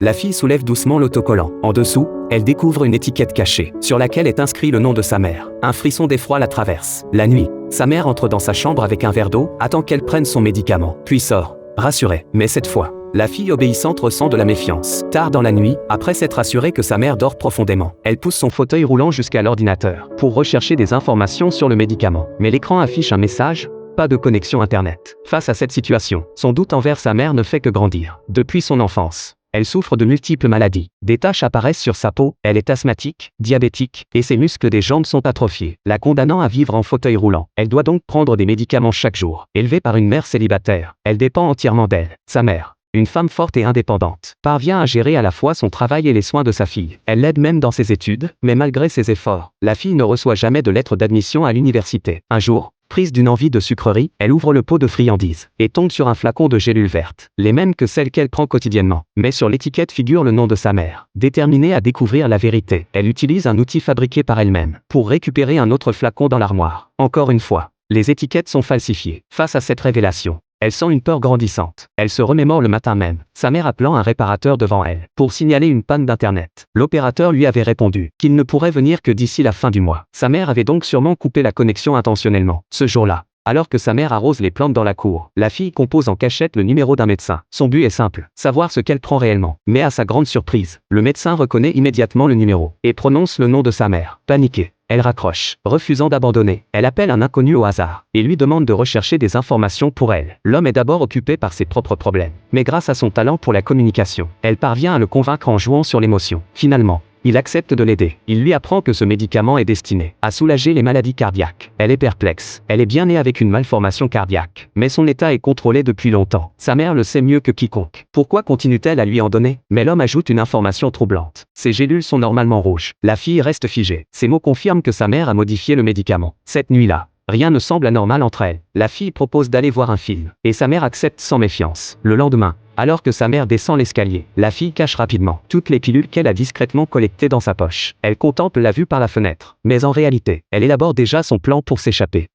La fille soulève doucement l'autocollant. En dessous, elle découvre une étiquette cachée, sur laquelle est inscrit le nom de sa mère. Un frisson d'effroi la traverse. La nuit, sa mère entre dans sa chambre avec un verre d'eau, attend qu'elle prenne son médicament, puis sort, rassurée. Mais cette fois, la fille obéissante ressent de la méfiance. Tard dans la nuit, après s'être assurée que sa mère dort profondément, elle pousse son fauteuil roulant jusqu'à l'ordinateur, pour rechercher des informations sur le médicament. Mais l'écran affiche un message: pas de connexion Internet. Face à cette situation, son doute envers sa mère ne fait que grandir. Depuis son enfance, elle souffre de multiples maladies. Des taches apparaissent sur sa peau, elle est asthmatique, diabétique, et ses muscles des jambes sont atrophiés, la condamnant à vivre en fauteuil roulant. Elle doit donc prendre des médicaments chaque jour. Élevée par une mère célibataire, elle dépend entièrement d'elle. Sa mère, une femme forte et indépendante, parvient à gérer à la fois son travail et les soins de sa fille. Elle l'aide même dans ses études, mais malgré ses efforts, la fille ne reçoit jamais de lettre d'admission à l'université. Un jour, prise d'une envie de sucrerie, elle ouvre le pot de friandises et tombe sur un flacon de gélules vertes, les mêmes que celles qu'elle prend quotidiennement. Mais sur l'étiquette figure le nom de sa mère. Déterminée à découvrir la vérité, elle utilise un outil fabriqué par elle-même pour récupérer un autre flacon dans l'armoire. Encore une fois, les étiquettes sont falsifiées. Face à cette révélation, elle sent une peur grandissante. Elle se remémore le matin même, sa mère appelant un réparateur devant elle, pour signaler une panne d'Internet. L'opérateur lui avait répondu qu'il ne pourrait venir que d'ici la fin du mois. Sa mère avait donc sûrement coupé la connexion intentionnellement. Ce jour-là, alors que sa mère arrose les plantes dans la cour, la fille compose en cachette le numéro d'un médecin. Son but est simple, savoir ce qu'elle prend réellement. Mais à sa grande surprise, le médecin reconnaît immédiatement le numéro, et prononce le nom de sa mère. Paniquée, elle raccroche, refusant d'abandonner. Elle appelle un inconnu au hasard, et lui demande de rechercher des informations pour elle. L'homme est d'abord occupé par ses propres problèmes, mais grâce à son talent pour la communication, elle parvient à le convaincre en jouant sur l'émotion. Finalement, il accepte de l'aider. Il lui apprend que ce médicament est destiné à soulager les maladies cardiaques. Elle est perplexe. Elle est bien née avec une malformation cardiaque, mais son état est contrôlé depuis longtemps. Sa mère le sait mieux que quiconque. Pourquoi continue-t-elle à lui en donner? Mais l'homme ajoute une information troublante. Ses gélules sont normalement rouges. La fille reste figée. Ces mots confirment que sa mère a modifié le médicament. Cette nuit-là, rien ne semble anormal entre elles. La fille propose d'aller voir un film, et sa mère accepte sans méfiance. Le lendemain, alors que sa mère descend l'escalier, la fille cache rapidement toutes les pilules qu'elle a discrètement collectées dans sa poche. Elle contemple la vue par la fenêtre, mais en réalité, elle élabore déjà son plan pour s'échapper.